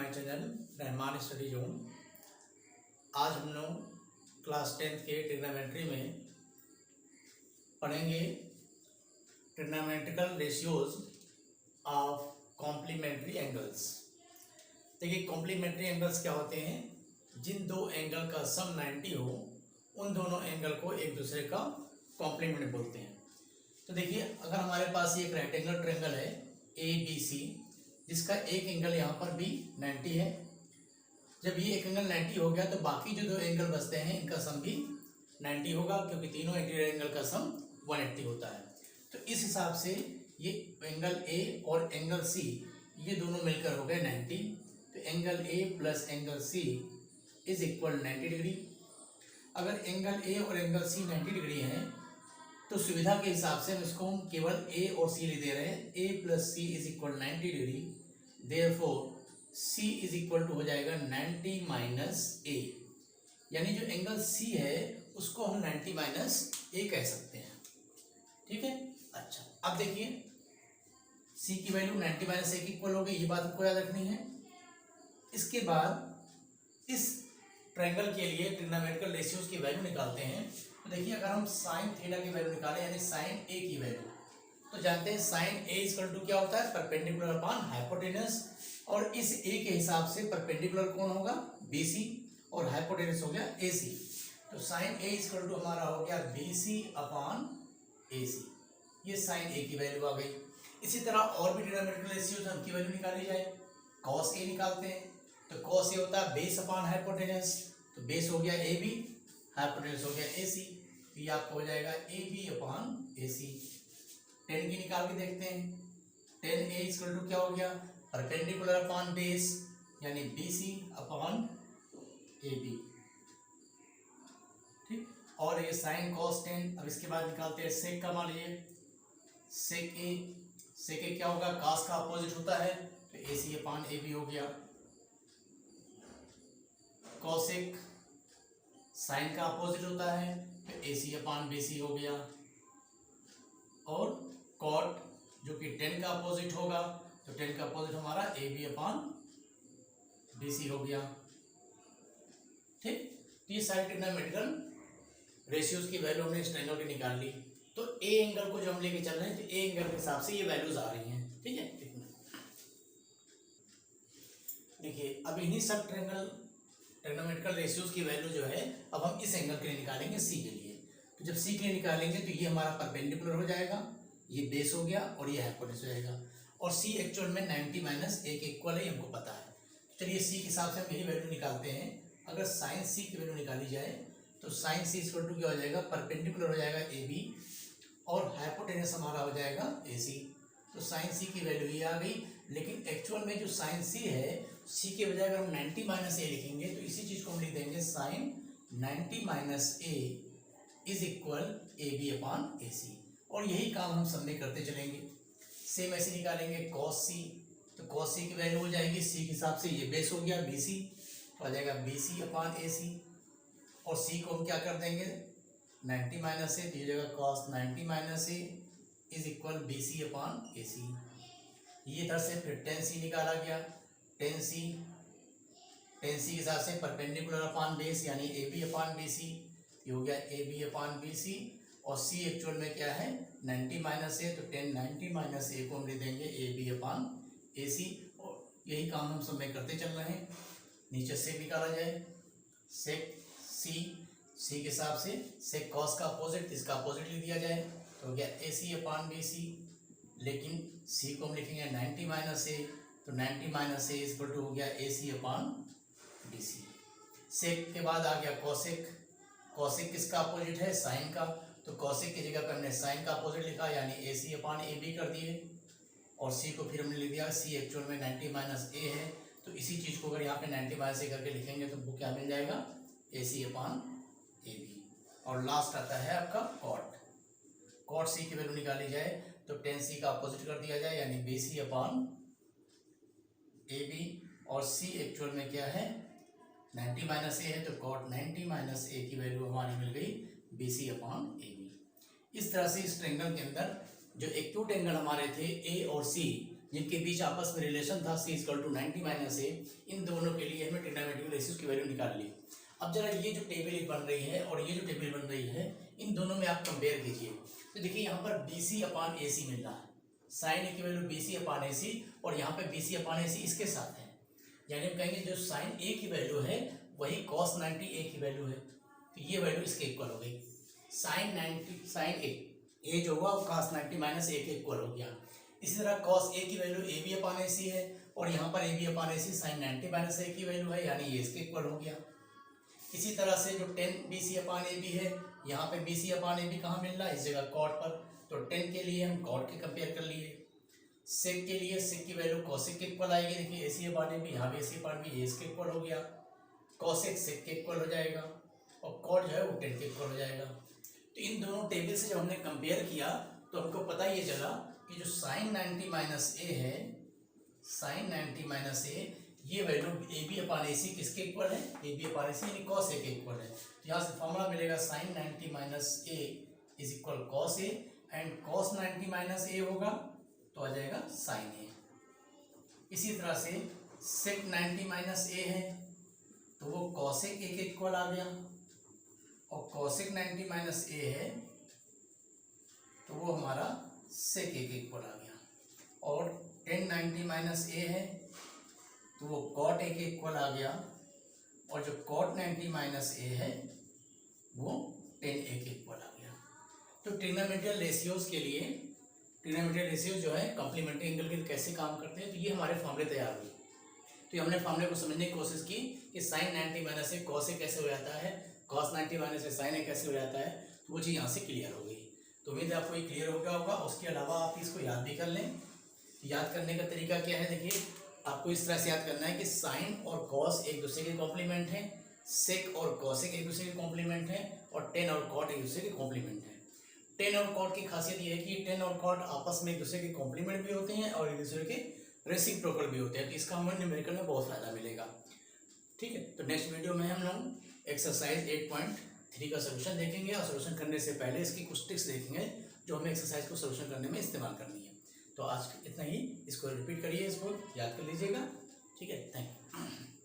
My channel Rahman study zone. आज हम लोग क्लास 10th के ट्रिग्नोमेट्री में पढ़ेंगे trigonometrical ratios of complementary angles. देखिए कॉम्प्लीमेंट्री एंगल्स क्या होते हैं, जिन दो एंगल का सम 90 हो उन दोनों एंगल को एक दूसरे का कॉम्प्लीमेंट बोलते हैं। तो देखिए अगर हमारे पास ये एक रेक्टेंगुलर ट्रायंगल है ABC जिसका एक एंगल यहाँ पर भी 90 है। जब ये एक एंगल 90 हो गया तो बाकी जो दो एंगल बचते हैं इनका सम भी 90 होगा, क्योंकि तीनों इंटीरियर एंगल का सम 180 होता है। तो इस हिसाब से ये एंगल A और एंगल C ये दोनों मिलकर हो गए 90। तो angle A plus angle C is equal 90 degree. अगर एंगल A और एंगल C 90 डिग्री है तो सुविधा के हिसाब से हम इसको हम केवल A और C ले दे रहे हैं। A plus C is equal 90 degree, therefore C is equal to हो जाएगा 90 माइनस A, यानी जो एंगल C है उसको हम 90 माइनस A कह सकते हैं। ठीक है, अच्छा अब देखिए C की वैल्यू 90 माइनस A की इक्वल हो गई, ये बात आपको याद रखनी है। इसके बाद इस ट्रायंगल के लिए ट्रिग्नोमेट्रिकल रेशियोज की वैल्यू निकालते हैं। तो देखिए अगर हम साइन थीटा की वैल्यू निकालें यानी साइन A की वैल्यू, तो जानते हैं साइन A इक्वल टू क्या होता है, परपेंडिकुलर अपॉन हाइपोटेनस। और इस A के हिसाब से परपेंडिकुलर कौन होगा, BC, और हाइपोटेनस हो गया AC। तो साइन A इक्वल टू हमारा हो गया BC अपॉन AC। ये साइन A की वैल्यू आ गई। इसी तरह और भी ट्रिग्नोमेट्रिकल रेशियोज उनकी वैल्यू निकाली जाए। कॉस A निकालते हैं तो कॉस A होता है बेस अपॉन हाइपोटेनस, तो बेस हो गया AB, हाइपोटेनस हो गया AC, तो ये आपको हो जाएगा AB अपॉन AC। टेन की निकाल के देखते हैं। टेन A इक्वल टू क्या हो गया, परपेंडिकुलर अपॉन बेस यानी BC अपॉन AB। ठीक, और ये साइन कॉस 10। अब इसके बाद निकालते हैं सेक का। मान लीजिए सेक A, सेक A क्या होगा, कॉस का अपोजिट होता है, तो AC अपॉन AB हो गया। कॉसेक साइन का अपोजिट होता है, तो AC अपॉन BC हो गया। और कॉट जो कि 10 का अपोजिट होगा, तो 10 का अपोजिट हमारा AB अपॉन BC हो गया। ठीक, तो ये सारे ट्रिग्नोमेट्रिकल रेशियोज की वैल्यू हमने इस ट्रायंगल की निकाल ली। तो A एंगल को जो हम लेके चल रहे हैं तो A एंगल के हिसाब से ये वैल्यूज आ रही हैं। ठीक है, देखिए अब इन्हीं सब ट्रिग्नोमेट्रिकल रेशियोज की वैल्यू जो है अब हम इस एंगल के लिए निकालेंगे C के लिए। तो जब C के लिए निकालेंगे तो ये हमारा परपेंडिकुलर हो जाएगा, ये बेस हो गया और ये हाइपोटेनस हो जाएगा। और C एक्चुअल में 90 माइनस A के इक्वल है, हमको पता है। चलिए C के हिसाब से हम यही वैल्यू निकालते हैं। अगर साइन C की वैल्यू निकाली जाए तो साइन C इक्वल टू क्या हो जाएगा, परपेंडिकुलर हो जाएगा AB और हाइपोटेनस हमारा हो जाएगा AC। तो साइन C की वैल्यू ये आ गई। लेकिन एक्चुअल में जो साइन C है, C के बजाय अगर हम 90 माइनस A लिखेंगे तो इसी चीज को हम लिख देंगे sine 90 minus A is equal AB upon AC। और यही काम हम सब में करते चलेंगे। सेम ऐसे निकालेंगे कॉस C, तो कॉस C की वैल्यू हो जाएगी C के हिसाब से, ये बेस हो गया BC, तो आ जाएगा BC अपॉन AC। और C को हम क्या कर देंगे 90 माइनस A, तो ये जाएगा cos 90 minus A is equal BC upon AC। ये तरह से फिर 10C निकाला गया। 10C के हिसाब से परपेंडिकुलर अपॉन बेस यानी AB अपॉन BC, ये हो गया AB अपॉन BC। और C एक्चुअल में क्या है 90 माइनस A, तो 10 90 माइनस A को हम ले देंगे AB अपॉन AC। और यही काम हम सब में करते चल रहे हैं। नीचे सेक निकाला जाए, सेक C के हिसाब से सेक कॉस का अपोजिट, इसका अपोजिट लिख दिया जाए, तो हो गया AC अपॉन BC। लेकिन C को हम लिखेंगे 90 माइनस A, तो 90 माइनस A इक्वल टू हो गया AC अपॉन BC। सेक के बाद आ गया कॉसेक। कॉसेक किसका अपोजिट है, साइन का, तो कॉसेक की जगह पर हमने साइन का अपोजिट लिखा यानी AC अपॉन AB कर दिए। और C को फिर हमने लिख दिया, C एक्चुअल में 90 माइनस A है, तो इसी चीज को अगर यहाँ पे 90 माइनस A करके लिखेंगे तो वो क्या मिल जाएगा AC अपॉन AB। और लास्ट आता है आपका कॉट। कॉट C की वैल्यू निकाली जाए तो 10C का अपोजिट कर दिया जाए यानी BC अपॉन AB। और C एक्चुअल में क्या है 90 माइनस A है, तो कॉट 90 माइनस A की वैल्यू हमारी मिल गई BC अपॉन AB। इस तरह से इस ट्रायंगल के अंदर जो एक्यूट एंगल हमारे थे A और C, जिनके बीच आपस में रिलेशन था c इक्वल टू 90 माइनस ए, इन दोनों के लिए हमने ट्रिग्नोमेट्रिक रेशियोज की वैल्यू निकाल ली। अब जरा ये जो टेबल बन रही है और ये जो टेबल बन रही है, इन दोनों में आप कंपेयर कीजिए। तो देखिए यहाँ पर BC अपान AC मिल रहा है, साइन ए की वैल्यू BC अपान AC, और यहाँ पे BC अपान AC इसके साथ है, यानी हम कहेंगे जो साइन ए की वैल्यू है वही cos 90 ए की वैल्यू है, तो ये वैल्यू इसके इक्वल हो गई। साइन 90 साइन ए जो हुआ वो cos 90 माइनस ए के इक्वल हो गया। इसी तरह cos ए की वैल्यू AB अपान AC है, और यहाँ पर AB upon AC sign 90 minus ए की वैल्यू है, यानी ये इसके इक्वल हो गया। इसी तरह से जो 10 BC अपान AB है, यहाँ पे BC अपान AB कहाँ मिल रहा है, इस जगह कॉट पर, तो 10 के लिए हम कॉट के कंपेयर कर लिए। सेक के लिए सेक की वैल्यू कॉसेक के इक्वल आएगी, देखिए AC अपान AB, यहाँ भी AC अपान B इसके इक्वल हो गया, कॉसेक सेक के इक्वल हो जाएगा, और कॉट जो है वो 10 के इक्वल हो जाएगा। तो इन दोनों टेबल से जब हमने कंपेयर किया तो हमको पता ये चला कि जो साइन 90 माइनस ए है, साइन 90 माइनस ए, ये वैल्यू AB अपान AC किसके इक्वल है, AB अपान AC यानी cos A के इक्वल है। तो यहाँ से फॉर्मूला मिलेगा sine 90 minus A is equal cos A, and cos 90 minus A होगा तो आ जाएगा साइन A। इसी तरह से sec 90 माइनस ए है तो वो cosec A के इक्वल आ गया, और cosec 90 माइनस ए है तो वो हमारा sec A के इक्वल आ गया, और tan 90 माइनस ए है तो वो cot A के इक्वल आ गया, और जो cot 90 माइनस ए है वो tan A के इक्वल आ गया। तो ट्रिग्नोमेट्रियल रेशियोज के लिए, ट्रिग्नोमेट्रियल रेशियोज जो है कॉम्प्लीमेंट्री एंगल के कैसे काम करते हैं, तो ये हमारे फॉर्मूले तैयार हुए। तो ये हमने फॉर्मूले को समझने की कोशिश की कि sine 90 minus A cos A कैसे हो जाता है, cos 90 minus A sine A कैसे हो जाता है, तो वो चीज़ यहाँ से क्लियर हो गई। तो उम्मीद है आपको ये क्लियर हो गया होगा। उसके अलावा आप इसको याद भी कर लें। याद करने का तरीका क्या है, देखिए आपको इस तरह से याद करना है कि साइन और कॉस एक दूसरे के कॉम्प्लीमेंट हैं, सेक और कॉसेक एक दूसरे के कॉम्प्लीमेंट हैं, और टेन और कॉट एक दूसरे के कॉम्प्लीमेंट हैं। टेन और कॉट की खासियत ये है कि टेन और कॉट आपस में एक दूसरे के कॉम्प्लीमेंट भी होते हैं और एक दूसरे के रेसिप्रोकल भी होते हैं, तो इसका हमें न्यूमेरिकल में बहुत फायदा मिलेगा। ठीक है, तो नेक्स्ट वीडियो में हम लोग एक्सरसाइज 8.3 का सोल्यूशन देखेंगे, और सोल्यूशन करने से पहले इसकी कुछ टिप्स देखेंगे जो हमें एक्सरसाइज को सोल्यूशन करने में इस्तेमाल करनी है। तो आज इतना ही, इसको रिपीट करिए, इसको याद कर लीजिएगा। ठीक है, थैंक यू।